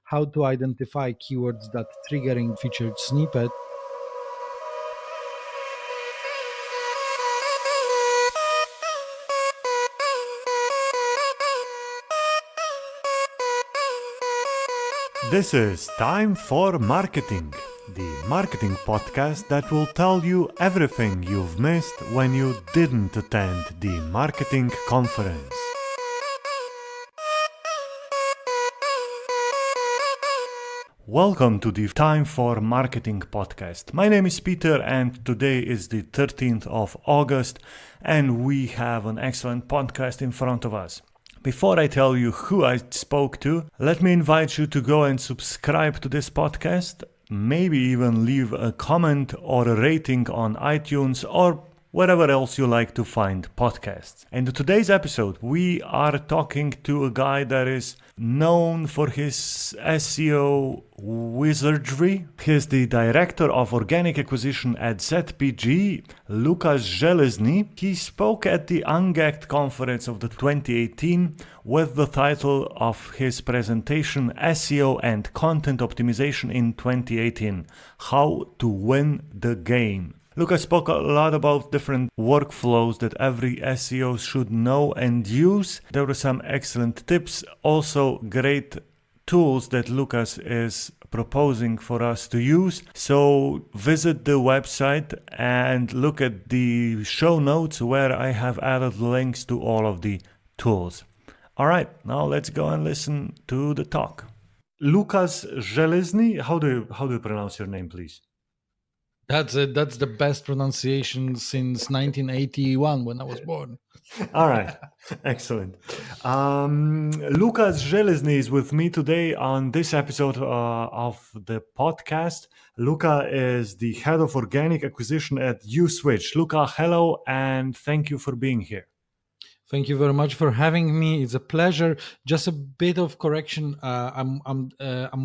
how to identify keywords that triggering featured snippet. This is Time for Marketing, the marketing podcast that will tell you everything you've missed when you didn't attend the marketing conference. Welcome to the Time for Marketing podcast. My name is Peter and today is the 13th of August and we have an excellent podcast in front of us. Before I tell you who I spoke to, let me invite you to go and subscribe to this podcast, maybe even leave a comment or a rating on iTunes or wherever else you like to find podcasts. And in today's episode, we are talking to a guy that is known for his SEO wizardry. He's the director of organic acquisition at ZPG, Lukasz Zelezny. He spoke at the Ungagged conference of the 2018 with the title of his presentation, SEO and Content Optimization in 2018, How to Win the Game. Lukasz spoke a lot about different workflows that every SEO should know and use. There were some excellent tips, also great tools that Lukasz is proposing for us to use. So visit the website and look at the show notes where I have added links to all of the tools. All right, now let's go and listen to the talk. Lukasz Zelezny, how do you pronounce your name, please? That's the best pronunciation since 1981 when I was born. All right, excellent. Lukasz Zelezny is with me today on this episode of the podcast. Luka is the head of organic acquisition at Uswitch. Luka, hello, and thank you for being here. Thank you very much for having me. It's a pleasure. Just a bit of correction. I'm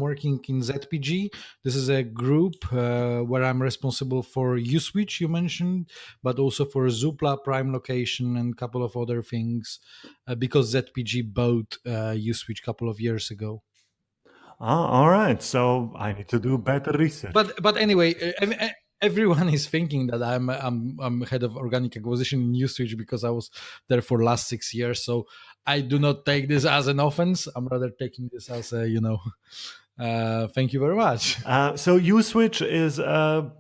working in ZPG. This is a group where I'm responsible for Uswitch, you mentioned, but also for Zoopla, Prime Location, and a couple of other things because ZPG bought Uswitch a couple of years ago. All right. So I need to do better research. But anyway. Everyone is thinking that I'm head of organic acquisition in Uswitch because I was there for last 6 years. So I do not take this as an offense. I'm rather taking this as a, thank you very much. So Uswitch is a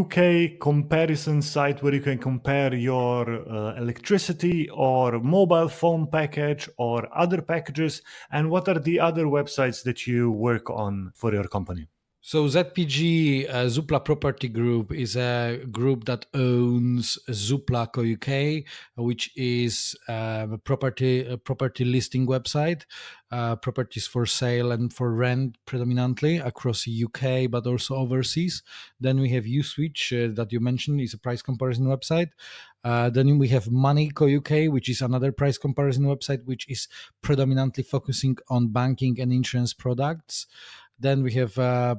UK comparison site where you can compare your electricity or mobile phone package or other packages. And what are the other websites that you work on for your company? So ZPG, Zoopla Property Group, is a group that owns Zoopla Co UK, which is a property listing website, properties for sale and for rent predominantly across UK, but also overseas. Then we have Uswitch that you mentioned is a price comparison website. Then we have Money Co UK, which is another price comparison website, which is predominantly focusing on banking and insurance products. Then we have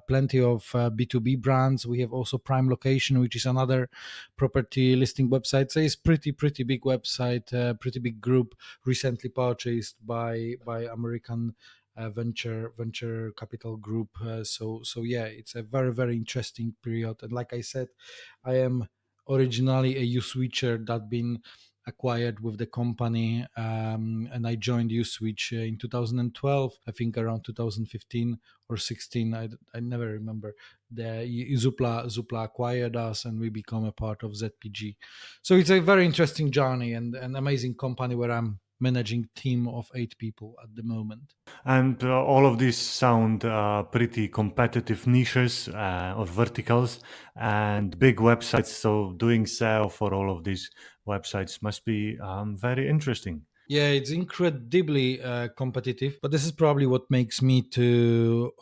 plenty of B2B brands. We have also Prime Location, which is another property listing website. So it's pretty big website, pretty big group, recently purchased by American venture capital group. So yeah, it's a very interesting period. And like I said, I am originally a Uswitcher that been acquired with the company, and I joined Uswitch in 2012, I think around 2015 or 16, I never remember. The Zoopla acquired us and we become a part of ZPG. So it's a very interesting journey and an amazing company where I'm managing team of 8 people at the moment. And all of these sound pretty competitive niches or verticals and big websites. So doing SEO for all of these websites must be very interesting. Yeah, it's incredibly competitive, but this is probably what makes me to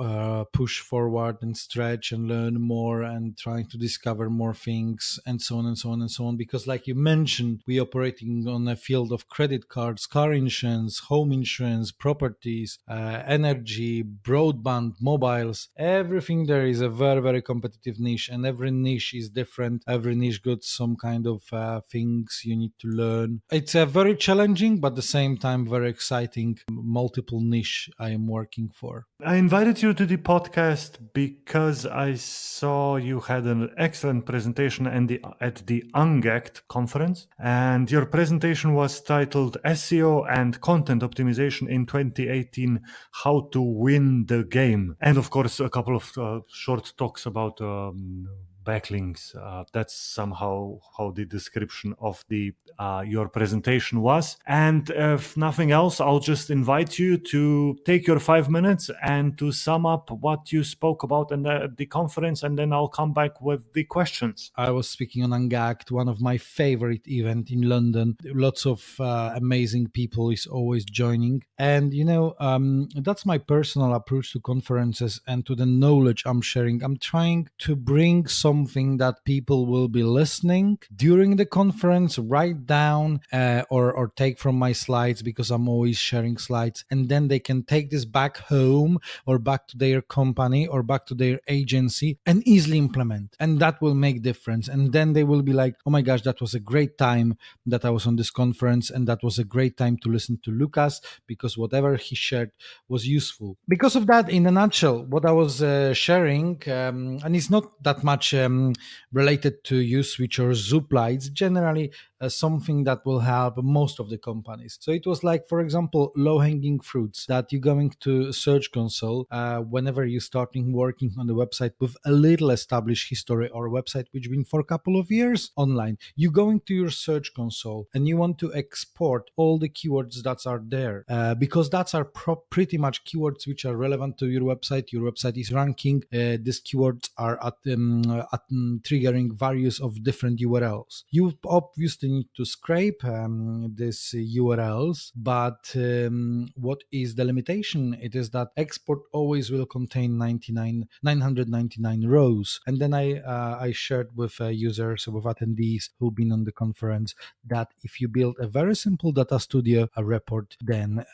push forward and stretch and learn more and trying to discover more things and so on and so on and so on. Because like you mentioned, we operating on a field of credit cards, car insurance, home insurance, properties, energy, broadband, mobiles, everything there is a very competitive niche, and every niche is different. Every niche got some kind of things you need to learn. It's very challenging, but the same time, very exciting multiple niche I am working for. I invited you to the podcast because I saw you had an excellent presentation at the Ungagged conference, and your presentation was titled SEO and Content Optimization in 2018, How to Win the Game. And of course, a couple of short talks about backlinks. That's somehow how the description of the your presentation was. And if nothing else, I'll just invite you to take your 5 minutes and to sum up what you spoke about in the conference, and then I'll come back with the questions. I was speaking on Ungagged, one of my favorite events in London. Lots of amazing people is always joining. And, that's my personal approach to conferences and to the knowledge I'm sharing. I'm trying to bring something that people will be listening during the conference, write down or take from my slides, because I'm always sharing slides. And then they can take this back home or back to their company or back to their agency and easily implement. And that will make difference. And then they will be like, oh my gosh, that was a great time that I was on this conference, and that was a great time to listen to Lukasz, because whatever he shared was useful. Because of that, in a nutshell, what I was sharing, and it's not that much related to USwitch or Zoopla, it's generally something that will help most of the companies. So it was like, for example, low-hanging fruits that you're going to Search Console whenever you're starting working on the website with a little established history, or a website which been for a couple of years online. You're going to your Search Console and you want to export all the keywords that are there, because that's are pretty much keywords which are relevant to your website. Your website is ranking. These keywords are triggering various of different URLs. You obviously need to scrape these URLs, but what is the limitation? It is that export always will contain 999 rows. And then I shared with users, with attendees who've been on the conference, that if you build a very simple data studio report, then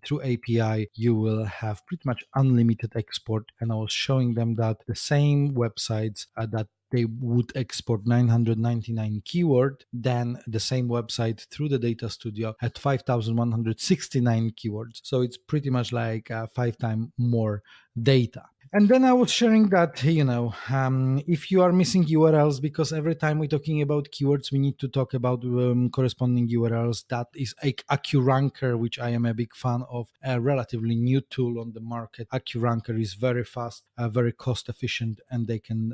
through API you will have pretty much unlimited export. And I was showing them that the same websites that they would export 999 keyword, then the same website through the data studio at 5,169 keywords. So it's pretty much like 5 times more data. And then I was sharing that, if you are missing URLs, because every time we're talking about keywords, we need to talk about corresponding URLs. That is AccuRanker, which I am a big fan of, a relatively new tool on the market. AccuRanker is very fast, very cost efficient, and they can,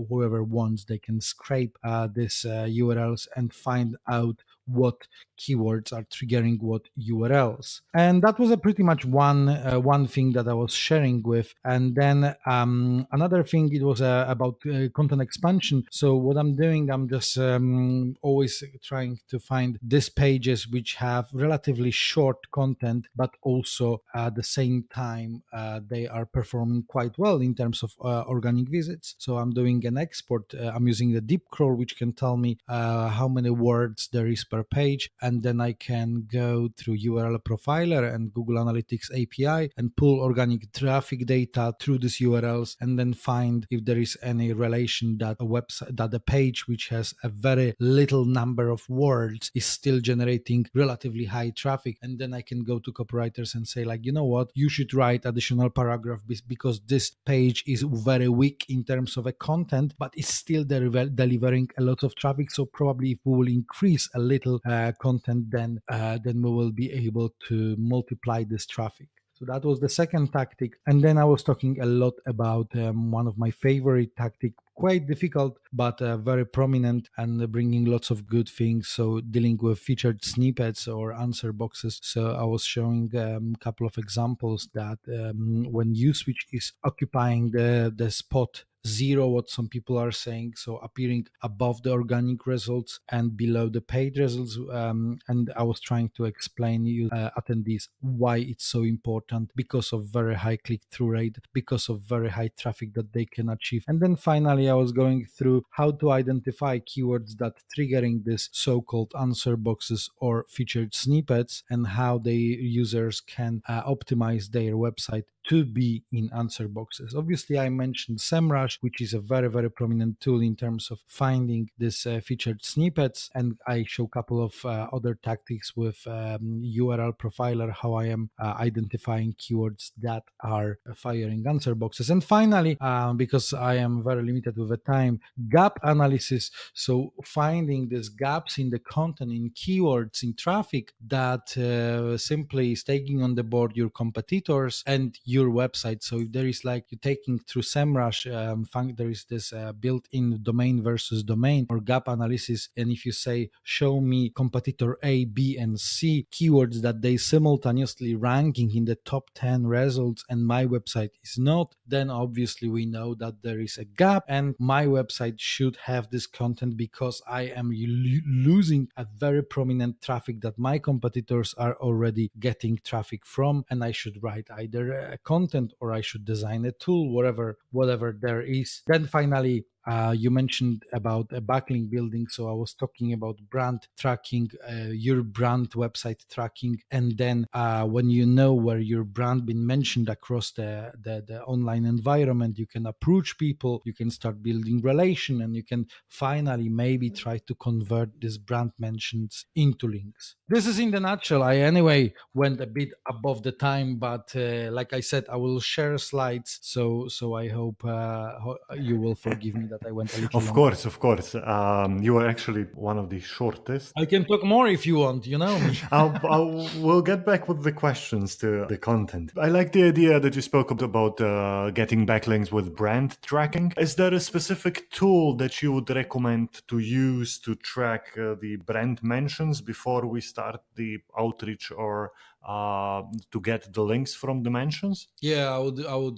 whoever wants, they can scrape these URLs and find out what keywords are triggering what URLs. And that was a pretty much one thing that I was sharing with. And then another thing, it was about content expansion. So what I'm doing, I'm just always trying to find these pages which have relatively short content, but also at the same time they are performing quite well in terms of organic visits. So I'm doing an export. I'm using the deep crawl, which can tell me how many words there is per page, and then I can go through URL Profiler and Google Analytics API and pull organic traffic data through these URLs, and then find if there is any relation that a website, that a page which has a very little number of words is still generating relatively high traffic. And then I can go to copywriters and say, like, you know what, you should write additional paragraph because this page is very weak in terms of a content, but it's still delivering a lot of traffic. So probably if we will increase a little content, then we will be able to multiply this traffic. So that was the second tactic. And then I was talking a lot about one of my favorite tactics, quite difficult, but very prominent and bringing lots of good things. So dealing with featured snippets or answer boxes. So I was showing a couple of examples that when USwitch is occupying the spot 0, what some people are saying, so appearing above the organic results and below the paid results, and I was trying to explain you attendees why it's so important, because of very high click-through rate, because of very high traffic that they can achieve. And then finally I was going through how to identify keywords that triggering this so-called answer boxes or featured snippets, and how the users can optimize their website to be in answer boxes. Obviously, I mentioned SEMrush, which is a very, very prominent tool in terms of finding this featured snippets. And I show a couple of other tactics with URL Profiler, how I am identifying keywords that are firing answer boxes. And finally, because I am very limited with the time, gap analysis. So finding these gaps in the content, in keywords, in traffic that simply is taking on the board your competitors and your website. So if there is like you're taking through SEMrush, there is this built-in domain versus domain or gap analysis. And if you say, show me competitor A, B, and C keywords that they simultaneously ranking in the top 10 results and my website is not, then obviously we know that there is a gap and my website should have this content because I am losing a very prominent traffic that my competitors are already getting traffic from, and I should write either a content or I should design a tool, whatever there is. Then finally, you mentioned about a backlink building. So I was talking about brand tracking, your brand website tracking. And then when you know where your brand been mentioned across the online environment, you can approach people, you can start building relation, and you can finally maybe try to convert these brand mentions into links. This is in the nutshell. I anyway went a bit above the time, but like I said, I will share slides. So I hope you will forgive me that I went a little Of long. course, of course. You are actually one of the shortest. I can talk more if you want, you know me. We'll get back with the questions to the content. I like the idea that you spoke about getting backlinks with brand tracking. Is there a specific tool that you would recommend to use to track the brand mentions before we start the outreach or to get the links from the mentions? Yeah, I would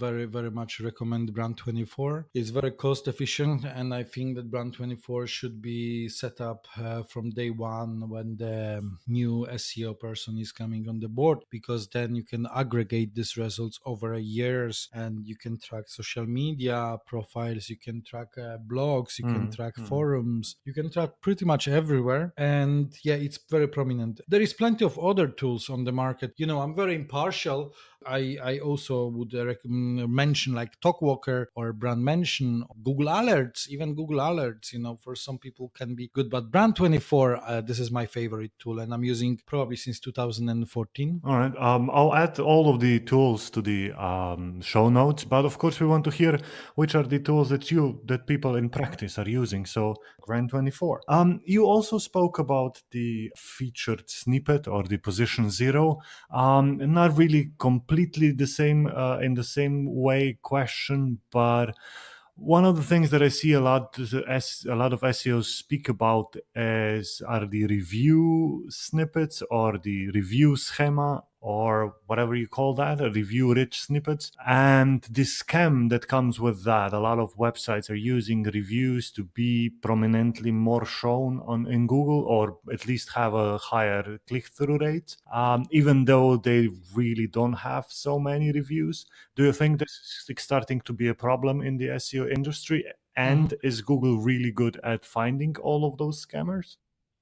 very, very much recommend Brand24. It's very cost efficient, and I think that Brand24 should be set up from day one when the new SEO person is coming on the board, because then you can aggregate these results over years and you can track social media profiles, you can track blogs, you can track forums, you can track pretty much everywhere. And yeah, it's very prominent. There is plenty of other tools on the market. You know, I'm very impartial. I also would mention like Talkwalker or Brand Mention, Google Alerts, even Google Alerts, you know, for some people can be good. But Brand24, this is my favorite tool, and I'm using probably since 2014. All right. I'll add all of the tools to the show notes, but of course we want to hear which are the tools that people in practice are using. So Brand24. You also spoke about the featured snippet or the position zero. Not really completely the same in the same way question, but one of the things that I see a lot of SEOs speak about are the review snippets or the review schema or whatever you call that, a review rich snippets. And the scam that comes with that, a lot of websites are using reviews to be prominently more shown in Google, or at least have a higher click-through rate, even though they really don't have so many reviews. Do you think this is starting to be a problem in the SEO industry? And is Google really good at finding all of those scammers?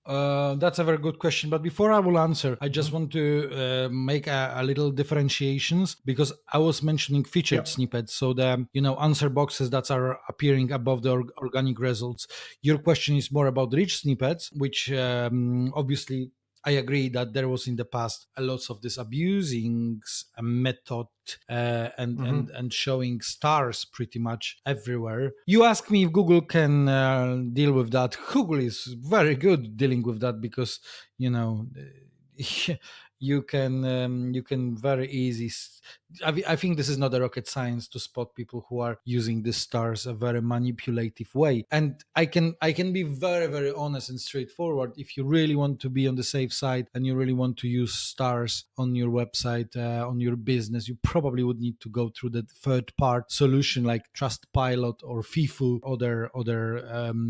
That's a very good question. But before I will answer, I just want to make a little differentiations, because I was mentioning featured snippets. So the answer boxes that are appearing above the organic results. Your question is more about rich snippets, which obviously I agree that there was in the past a lot of this abusing method and showing stars pretty much everywhere. You ask me if Google can deal with that. Google is very good dealing with that, because you can very easy. I think this is not a rocket science to spot people who are using the stars a very manipulative way. And I can be very, very honest and straightforward. If you really want to be on the safe side and you really want to use stars on your website, on your business, you probably would need to go through the third-part solution like Trustpilot or Fifu, other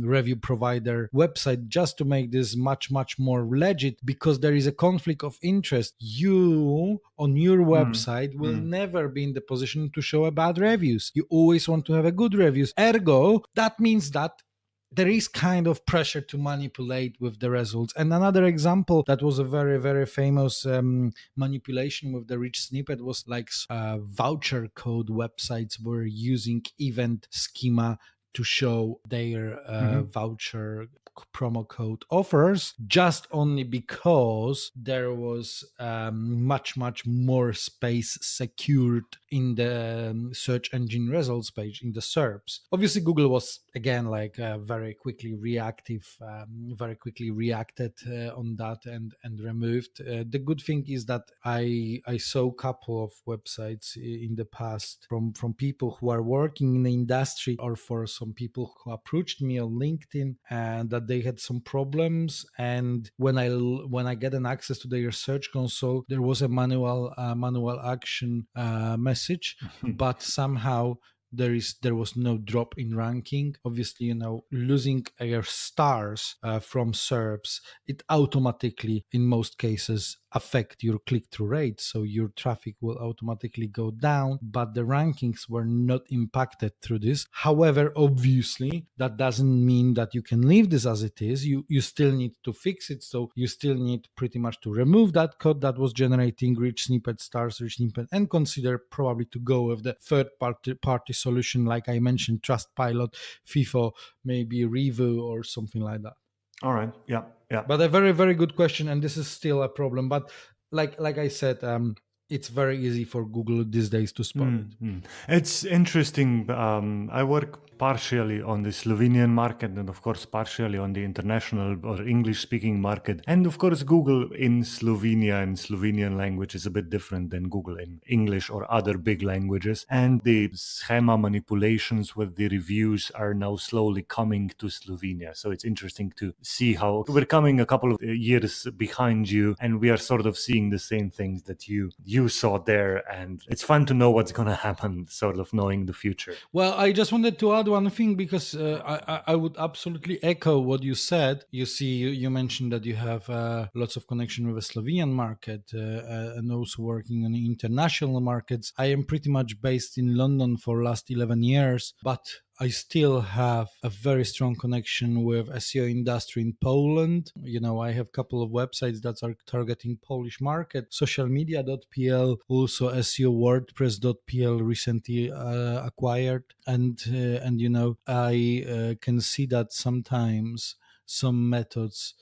review provider website, just to make this much, much more legit, because there is a conflict of interest. You on your website will never be in the position to show a bad reviews. You always want to have a good reviews. Ergo, that means that there is kind of pressure to manipulate with the results. And another example that was a very, very famous manipulation with the rich snippet was like voucher code websites were using event schema to show their voucher promo code offers, just only because there was much more space secured in the search engine results page, in the SERPs. Obviously Google was again like very quickly reacted on that and removed. The good thing is that I saw a couple of websites in the past from people who are working in the industry, or for some people who approached me on LinkedIn, and that they had some problems. And when I get an access to their search console, there was a manual action message, but somehow there was no drop in ranking. Obviously, losing your stars from SERPs, it automatically, in most cases, affect your click-through rate, so your traffic will automatically go down, but the rankings were not impacted through this. However, obviously, that doesn't mean that you can leave this as it is. You still need to fix it, so you still need pretty much to remove that code that was generating rich snippet stars, rich snippet, and consider probably to go with the third-party solution, like I mentioned, Trustpilot, FIFO, maybe Revo, or something like that. All right. Yeah. But a very, very good question, and this is still a problem. But like I said, it's very easy for Google these days to spot it. It's interesting. I work partially on the Slovenian market and, of course, partially on the international or English-speaking market. And, of course, Google in Slovenia and Slovenian language is a bit different than Google in English or other big languages. And the schema manipulations with the reviews are now slowly coming to Slovenia. So it's interesting to see how we're coming a couple of years behind you, and we are sort of seeing the same things that you saw there. And it's fun to know what's going to happen, sort of knowing the future. Well, I just wanted to add one thing, because I would absolutely echo what you said. You see, you mentioned that you have lots of connection with the Slovenian market and also working on international markets. I am pretty much based in London for last 11 years, but I still have a very strong connection with SEO industry in Poland. I have a couple of websites that are targeting Polish market, socialmedia.pl, also SEO WordPress.pl recently acquired. And I can see that sometimes some methods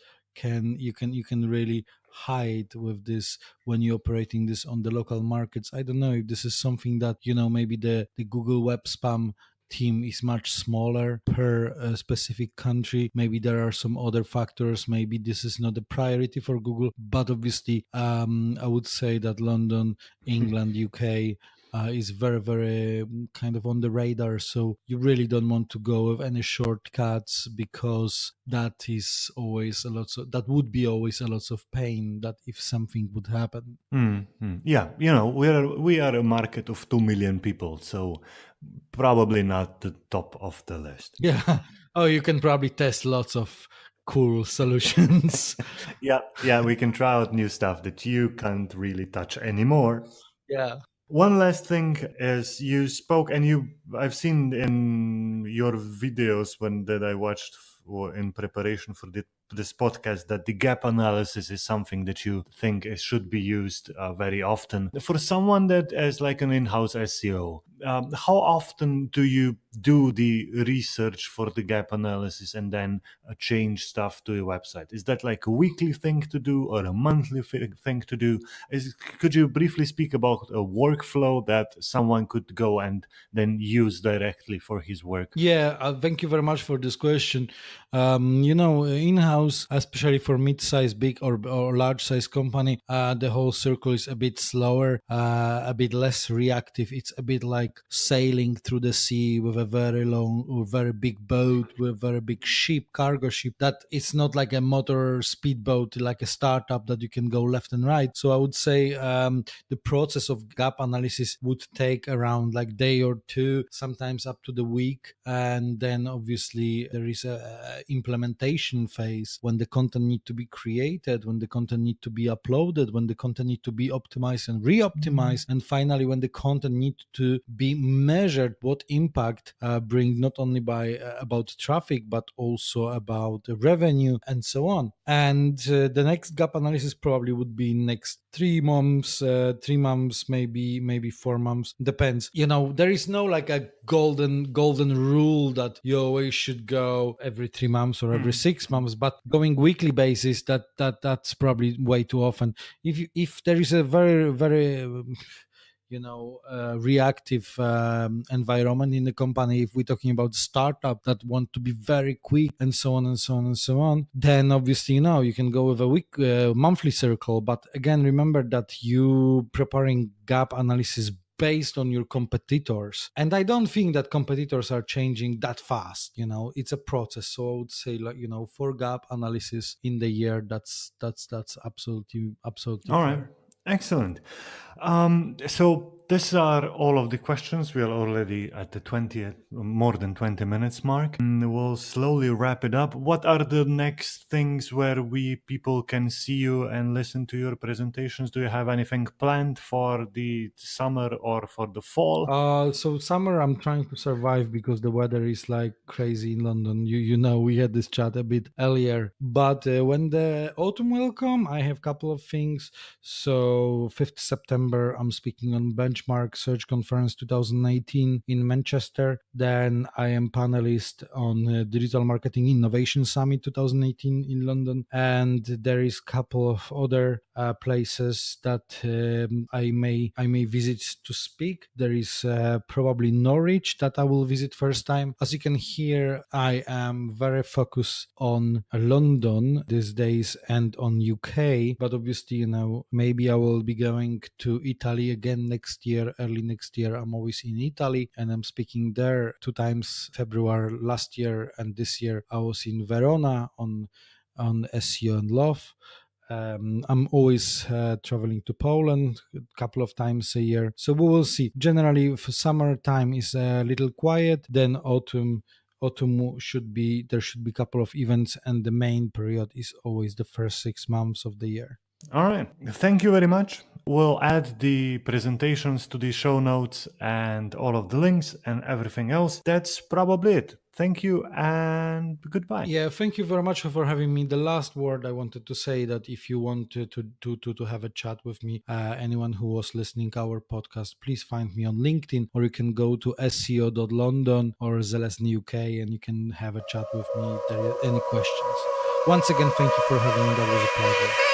you can really hide with this when you're operating this on the local markets. I don't know if this is something that, maybe the Google web spam team is much smaller per specific country. Maybe there are some other factors. Maybe this is not a priority for Google, but obviously I would say that London, England, UK is very, very kind of on the radar. So you really don't want to go with any shortcuts, because that would be always a lot of pain that if something would happen. Yeah, we are a market of 2 million people, so probably not the top of the list. Yeah. Oh, you can probably test lots of cool solutions. Yeah, we can try out new stuff that you can't really touch anymore. Yeah. One last thing is, you spoke, and I've seen in your videos that I watched in preparation for this podcast, that the gap analysis is something that you think should be used very often. For someone that is like an in-house SEO, how often do you do the research for the gap analysis and then change stuff to your website? Is that like a weekly thing to do or a monthly thing to do? Could you briefly speak about a workflow that someone could go and then use directly for his work? Yeah, thank you very much for this question. In-house, especially for mid-size, big or large-size company, the whole circle is a bit slower, a bit less reactive. It's a bit like sailing through the sea with a very long or very big boat, with very big cargo ship. That it's not like a motor speedboat, like a startup that you can go left and right. So I would say the process of gap analysis would take around like day or two, sometimes up to the week. And then obviously there is a implementation phase days, when the content need to be created, when the content need to be uploaded, when the content need to be optimized and re-optimized, and finally when the content need to be measured, what impact bring not only by about traffic but also about revenue and so on. And the next gap analysis probably would be next 3 months, maybe 4 months, depends. There is no like a golden rule that you always should go every 3 months or every 6 months, but going weekly basis, that's probably way too often. If there is a very reactive environment in the company, if we're talking about startup that want to be very quick and so on and so on and so on, then obviously you can go with a monthly circle. But again, remember that you preparing gap analysis based on your competitors, and I don't think that competitors are changing that fast. It's a process. So I would say, like, for gap analysis in the year, that's absolutely All fair. right. Excellent. So these are all of the questions. We are already at the more than 20 minutes mark. And we'll slowly wrap it up. What are the next things where people can see you and listen to your presentations? Do you have anything planned for the summer or for the fall? So summer, I'm trying to survive because the weather is like crazy in London. We had this chat a bit earlier, but when the autumn will come, I have a couple of things. So 5th September, I'm speaking on Benchmark Search Conference 2018 in Manchester. Then I am panelist on Digital Marketing Innovation Summit 2018 in London, and there is a couple of other places that I may visit to speak. There is probably Norwich that I will visit first time. As you can hear, I am very focused on London these days and on UK, but obviously, maybe I will be going to Italy again next year, early next year. I'm always in Italy and I'm speaking there 2 times, February last year, and this year I was in Verona on SEO and Love. I'm always traveling to Poland a couple of times a year. So we will see. Generally, for summertime is a little quiet. Then autumn should be a couple of events, and the main period is always the first 6 months of the year. All right. Thank you very much. We'll add the presentations to the show notes and all of the links and everything else. That's probably it. Thank you and goodbye. Yeah, thank you very much for having me. The last word I wanted to say that if you want to have a chat with me, anyone who was listening our podcast, please find me on LinkedIn, or you can go to seo.london or Zelezny UK and you can have a chat with me if there are any questions. Once again, thank you for having me. That was a pleasure.